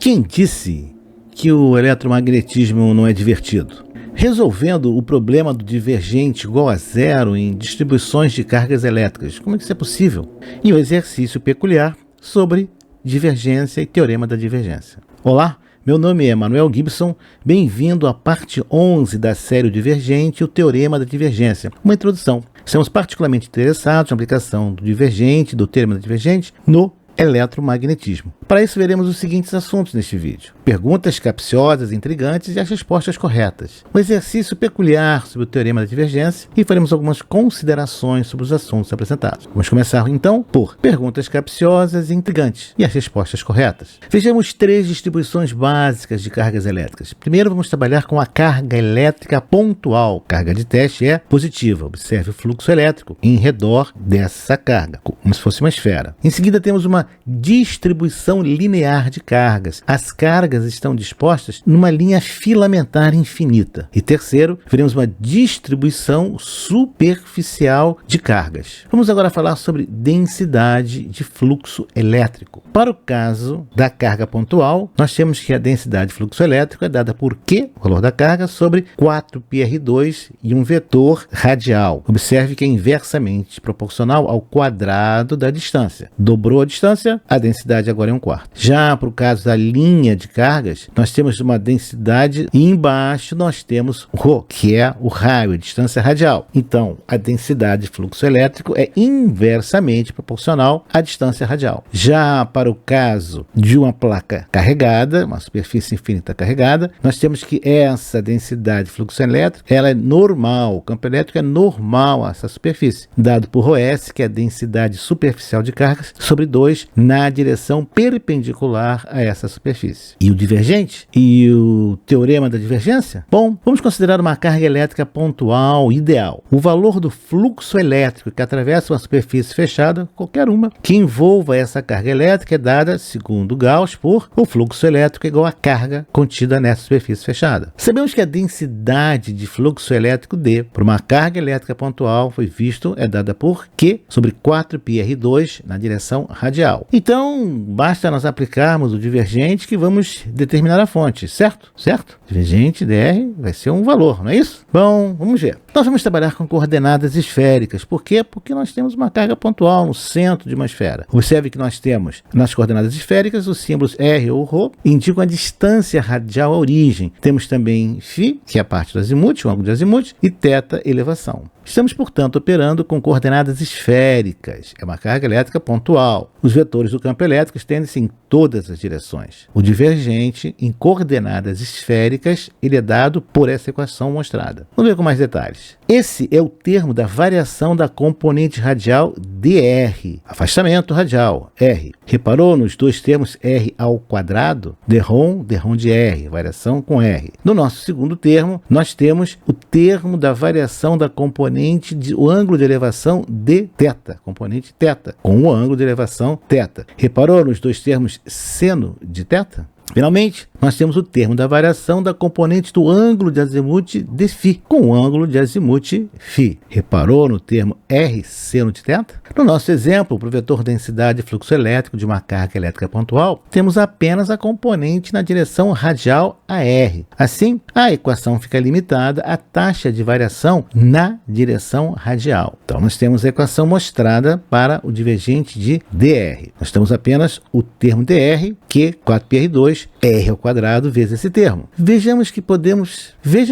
Quem disse que o eletromagnetismo não é divertido? Resolvendo o problema do divergente igual a zero em distribuições de cargas elétricas. Como é que isso é possível? Em um exercício peculiar sobre divergência e teorema da divergência. Olá, meu nome é Manuel Gibson, bem-vindo à parte 11 da série Divergente e o Teorema da Divergência. Uma introdução. Estamos particularmente interessados na aplicação do divergente, do teorema da divergente, no eletromagnetismo. Para isso, veremos os seguintes assuntos neste vídeo: perguntas capciosas, intrigantes e as respostas corretas, um exercício peculiar sobre o teorema da divergência e faremos algumas considerações sobre os assuntos apresentados. Vamos começar então por perguntas capciosas e intrigantes e as respostas corretas. Vejamos 3 distribuições básicas de cargas elétricas. Primeiro, vamos trabalhar com a carga elétrica pontual. Carga de teste é positiva. Observe o fluxo elétrico em redor dessa carga, como se fosse uma esfera. Em seguida, temos uma distribuição linear de cargas. As cargas estão dispostas numa linha filamentar infinita. E terceiro, veremos uma distribuição superficial de cargas. Vamos agora falar sobre densidade de fluxo elétrico. Para o caso da carga pontual, nós temos que a densidade de fluxo elétrico é dada por Q, o valor da carga, sobre 4πr2 e um vetor radial. Observe que é inversamente proporcional ao quadrado da distância. Dobrou a distância, a densidade agora é 1/4. Já para o caso da linha de cargas, nós temos uma densidade e embaixo nós temos ρ, que é o raio, a distância radial. Então, a densidade de fluxo elétrico é inversamente proporcional à distância radial. Já para o caso de uma placa carregada, uma superfície infinita carregada, nós temos que essa densidade de fluxo elétrico, ela é normal, o campo elétrico é normal a essa superfície, dado por ρs, que é a densidade superficial de cargas, sobre 2 na direção perpendicular a essa superfície. E o divergente? E o teorema da divergência? Bom, vamos considerar uma carga elétrica pontual ideal. O valor do fluxo elétrico que atravessa uma superfície fechada, qualquer uma, que envolva essa carga elétrica é dada, segundo Gauss, por o fluxo elétrico igual à carga contida nessa superfície fechada. Sabemos que a densidade de fluxo elétrico D por uma carga elétrica pontual, foi visto, é dada por Q sobre 4πr2 na direção radial. Então, basta nós aplicarmos o divergente que vamos determinar a fonte, certo? Certo? Divergente dr vai ser um valor, não é isso? Bom, vamos ver. Nós vamos trabalhar com coordenadas esféricas. Por quê? Porque nós temos uma carga pontual no centro de uma esfera. Observe que nós temos nas coordenadas esféricas os símbolos R ou ρ indicam a distância radial à origem. Temos também φ, que é a parte do azimuth, o ângulo de azimuth, e θ, elevação. Estamos, portanto, operando com coordenadas esféricas. É uma carga elétrica pontual. Os vetores do campo elétrico estendem-se em todas as direções. O divergente, em coordenadas esféricas, ele é dado por essa equação mostrada. Vamos ver com mais detalhes. Esse é o termo da variação da componente radial dr. Afastamento radial, r. Reparou nos dois termos r ao quadrado? Drrom de r, variação com r. No nosso segundo termo, nós temos o termo da variação da componente o ângulo de elevação dθ, componente θ, com o ângulo de elevação θ. Reparou nos dois termos seno de θ? Finalmente, nós temos o termo da variação da componente do ângulo de azimuth dφ, com o ângulo de azimuth φ. Reparou no termo r seno de θ? No nosso exemplo, para o vetor densidade e fluxo elétrico de uma carga elétrica pontual, temos apenas a componente na direção radial a r. Assim, a equação fica limitada à taxa de variação na direção radial. Então, nós temos a equação mostrada para o divergente de dr. Nós temos apenas o termo dr, que 4πr2 r ao quadrado vezes esse termo. Veja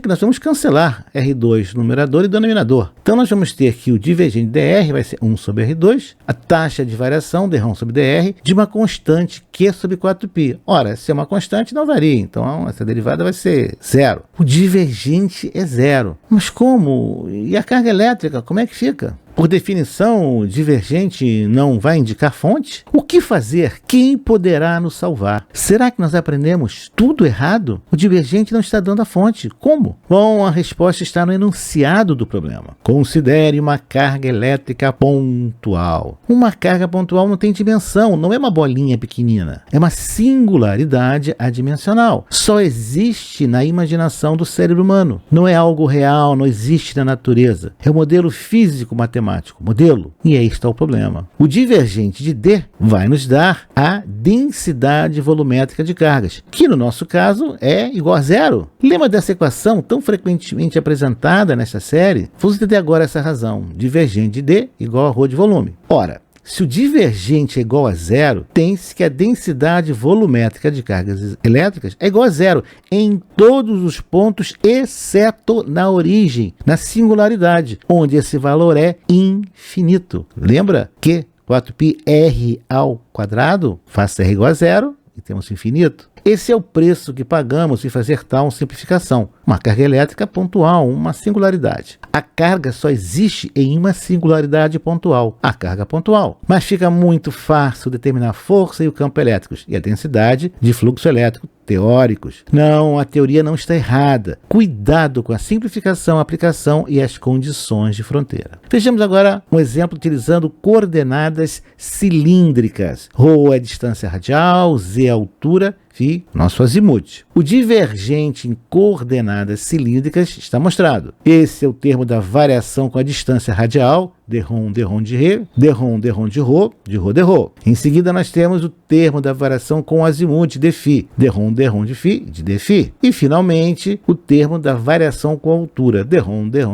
que nós vamos cancelar R2 no numerador e denominador. Então nós vamos ter que o divergente dr vai ser 1 sobre R2, a taxa de variação drrom sobre dr de uma constante Q sobre 4π. Ora, se é uma constante não varia, então essa derivada vai ser zero. O divergente é zero. Mas como? E a carga elétrica, como é que fica? Por definição, o divergente não vai indicar fonte? O que fazer? Quem poderá nos salvar? Será que nós aprendemos tudo errado? O divergente não está dando a fonte. Como? Bom, a resposta está no enunciado do problema. Considere uma carga elétrica pontual. Uma carga pontual não tem dimensão, não é uma bolinha pequenina. É uma singularidade adimensional. Só existe na imaginação do cérebro humano. Não é algo real, não existe na natureza. É um modelo físico-matemático matemático, modelo. E aí está o problema. O divergente de D vai nos dar a densidade volumétrica de cargas, que no nosso caso é igual a zero. Lembra dessa equação tão frequentemente apresentada nesta série? Vamos entender agora essa razão. Divergente de D igual a ρ de volume. Ora, se o divergente é igual a zero, tem-se que a densidade volumétrica de cargas elétricas é igual a zero em todos os pontos, exceto na origem, na singularidade, onde esse valor é infinito. Lembra que 4πr ao quadrado, faça r igual a zero e temos infinito. Esse é o preço que pagamos em fazer tal simplificação. Uma carga elétrica pontual, uma singularidade. A carga só existe em uma singularidade pontual, a carga pontual. Mas fica muito fácil determinar a força e o campo elétricos e a densidade de fluxo elétrico teóricos. Não, a teoria não está errada. Cuidado com a simplificação, a aplicação e as condições de fronteira. Vejamos agora um exemplo utilizando coordenadas cilíndricas. Ρ é distância radial, Z é altura, φ, nosso azimuth. O divergente em coordenadas cilíndricas está mostrado. Esse é o termo da variação com a distância radial, dρ de ρ, dρ de ρ, de ρ. Em seguida, nós temos o termo da variação com o azimuth, dφ, dρ de φ, de dφ. E, finalmente, o termo da variação com a altura, dρ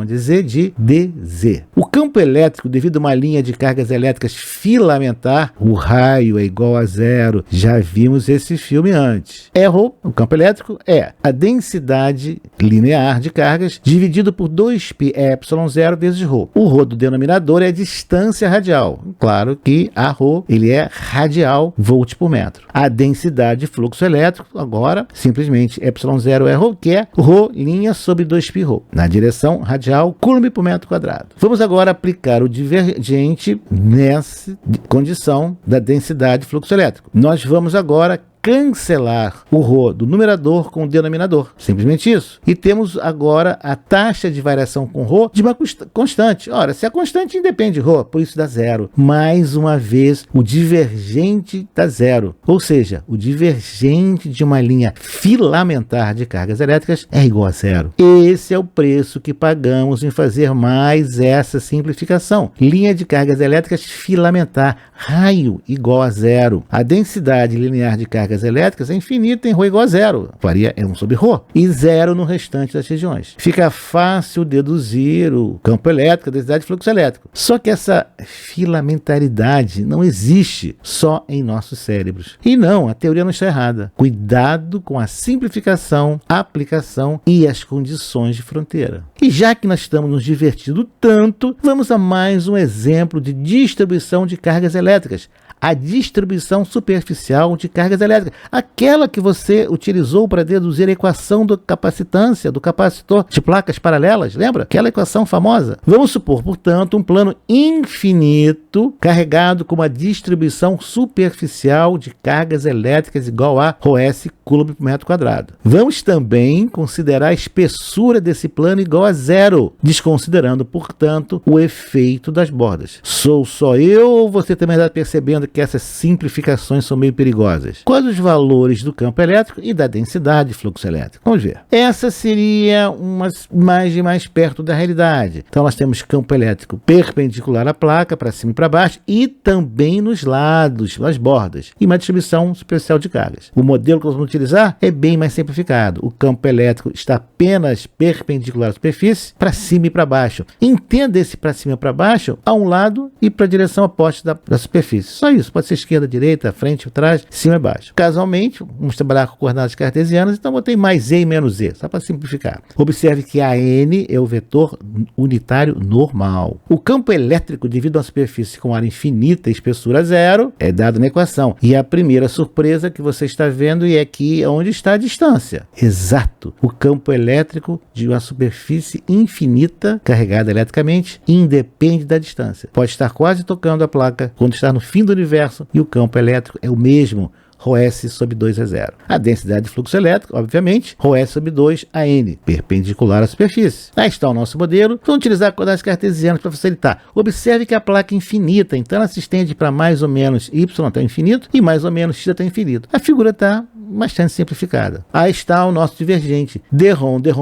de z, de dz. O campo elétrico, devido a uma linha de cargas elétricas filamentar, o raio é igual a zero. Já vimos esse filme antes. ρ, o campo elétrico, é a densidade linear de cargas dividido por 2πε0 vezes ρ. O ρ do denominador é a distância radial. Claro que a ρ ele é radial volt por metro. A densidade de fluxo elétrico, agora, simplesmente ε0 é ρ, que é ρ' sobre 2πρ. Na direção radial, coulomb por metro quadrado. Vamos agora aplicar o divergente nessa condição da densidade de fluxo elétrico. Nós vamos agora cancelar o ρ do numerador com o denominador. Simplesmente isso. E temos agora a taxa de variação com ρ de uma constante. Ora, se a constante independe de ρ, por isso dá zero. Mais uma vez, o divergente dá zero. Ou seja, o divergente de uma linha filamentar de cargas elétricas é igual a zero. Esse é o preço que pagamos em fazer mais essa simplificação. Linha de cargas elétricas filamentar, raio igual a zero. A densidade linear de cargas elétricas é infinita em ρ igual a zero. Varia 1 sobre ρ. E zero no restante das regiões. Fica fácil deduzir o campo elétrico, a densidade de fluxo elétrico. Só que essa filamentaridade não existe só em nossos cérebros. E não, a teoria não está errada. Cuidado com a simplificação, a aplicação e as condições de fronteira. E já que nós estamos nos divertindo tanto, vamos a mais um exemplo de distribuição de cargas elétricas. A distribuição superficial de cargas elétricas, aquela que você utilizou para deduzir a equação da capacitância, do capacitor de placas paralelas, lembra? Aquela equação famosa. Vamos supor, portanto, um plano infinito carregado com uma distribuição superficial de cargas elétricas igual a ρs coulomb por metro quadrado. Vamos também considerar a espessura desse plano igual a zero, desconsiderando, portanto, o efeito das bordas. Sou só eu ou você também está percebendo que essas simplificações são meio perigosas? Quais os valores do campo elétrico e da densidade de fluxo elétrico? Vamos ver. Essa seria uma imagem mais perto da realidade. Então nós temos campo elétrico perpendicular à placa, para cima e para baixo, e também nos lados, nas bordas, e uma distribuição superficial de cargas. O modelo que nós vamos utilizar é bem mais simplificado. O campo elétrico está apenas perpendicular à superfície, para cima e para baixo. Entenda esse para cima e para baixo a um lado e para a direção oposta da superfície. Só isso. Pode ser esquerda, direita, frente, trás, cima e baixo. Casualmente, vamos trabalhar com coordenadas cartesianas, então botei mais e menos e, só para simplificar. Observe que a n é o vetor unitário normal. O campo elétrico, devido a uma superfície com área infinita e espessura zero, é dado na equação. E a primeira surpresa que você está vendo é aqui onde está a distância. Exato. O campo elétrico de uma superfície infinita, carregada eletricamente, independe da distância. Pode estar quase tocando a placa quando está no fim do universo e o campo elétrico é o mesmo, ρs sobre 2 é zero. A densidade de fluxo elétrico, obviamente, ρs sobre 2 a n, perpendicular à superfície. Aí está o nosso modelo. Vamos utilizar coordenadas cartesianas para facilitar. Observe que a placa é infinita, então ela se estende para mais ou menos y até o infinito e mais ou menos x até o infinito. A figura está bastante simplificada. Aí está o nosso divergente. dρ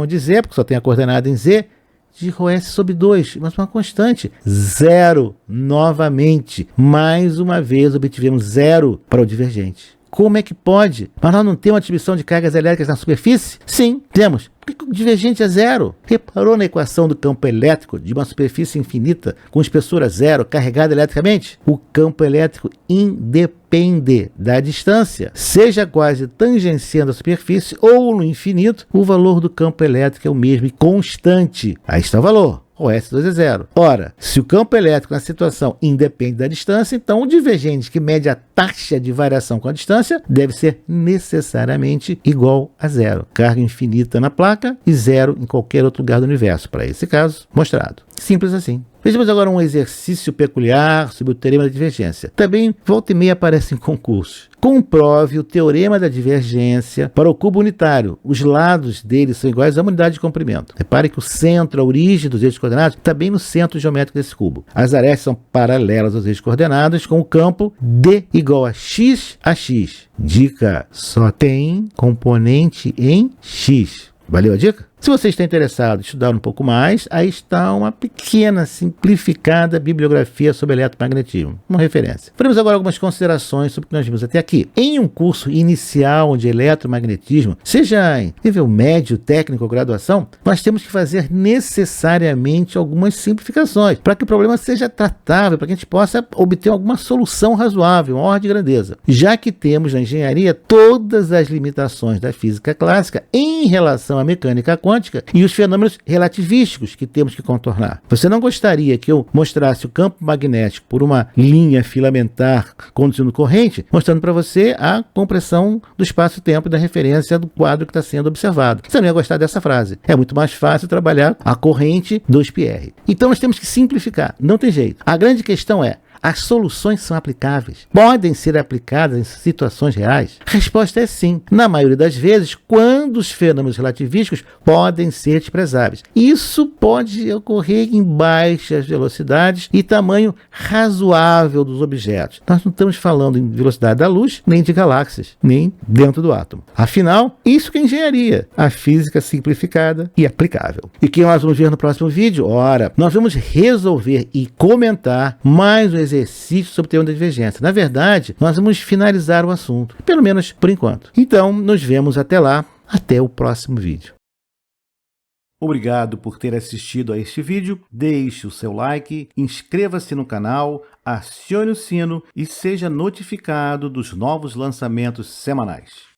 de z, porque só tem a coordenada em z, de ρS sobre 2, mas uma constante, 0 novamente. Mais uma vez obtivemos 0 para o divergente. Como é que pode? Mas nós não temos uma distribuição de cargas elétricas na superfície? Sim, temos. Por que o divergente é 0? Reparou na equação do campo elétrico de uma superfície infinita com espessura 0 carregada eletricamente? O campo elétrico independe da distância. Seja quase tangenciando a superfície ou no infinito, o valor do campo elétrico é o mesmo e constante. Aí está o valor. O S2 é 0. Ora, se o campo elétrico na situação independe da distância, então o divergente que mede a taxa de variação com a distância deve ser necessariamente igual a 0. Carga infinita na placa e 0 em qualquer outro lugar do universo. Para esse caso, mostrado. Simples assim. Vejamos agora um exercício peculiar sobre o teorema da divergência. Também volta e meia aparece em concursos. Comprove o teorema da divergência para o cubo unitário. Os lados dele são iguais à unidade de comprimento. Repare que o centro, a origem dos eixos coordenados, está bem no centro geométrico desse cubo. As arestas são paralelas aos eixos coordenados com o campo D igual a x. Dica, só tem componente em x. Valeu a dica? Se você está interessado em estudar um pouco mais, aí está uma pequena, simplificada bibliografia sobre eletromagnetismo, uma referência. Faremos agora algumas considerações sobre o que nós vimos até aqui. Em um curso inicial de eletromagnetismo, seja em nível médio, técnico ou graduação, nós temos que fazer necessariamente algumas simplificações para que o problema seja tratável, para que a gente possa obter alguma solução razoável, uma ordem de grandeza. Já que temos na engenharia todas as limitações da física clássica em relação à mecânica quântica e os fenômenos relativísticos que temos que contornar. Você não gostaria que eu mostrasse o campo magnético por uma linha filamentar conduzindo corrente, mostrando para você a compressão do espaço-tempo e da referência do quadro que está sendo observado? Você não ia gostar dessa frase. É muito mais fácil trabalhar a corrente 2πr. Então nós temos que simplificar. Não tem jeito. A grande questão é: as soluções são aplicáveis? Podem ser aplicadas em situações reais? A resposta é sim. Na maioria das vezes, quando os fenômenos relativísticos podem ser desprezáveis. Isso pode ocorrer em baixas velocidades e tamanho razoável dos objetos. Nós não estamos falando em velocidade da luz, nem de galáxias, nem dentro do átomo. Afinal, isso que é engenharia, a física simplificada e aplicável. E o que nós vamos ver no próximo vídeo? Ora, nós vamos resolver e comentar mais um exercício sobre o teorema da divergência. Na verdade, nós vamos finalizar o assunto, pelo menos por enquanto. Então, nos vemos até lá, até o próximo vídeo. Obrigado por ter assistido a este vídeo, deixe o seu like, inscreva-se no canal, acione o sino e seja notificado dos novos lançamentos semanais.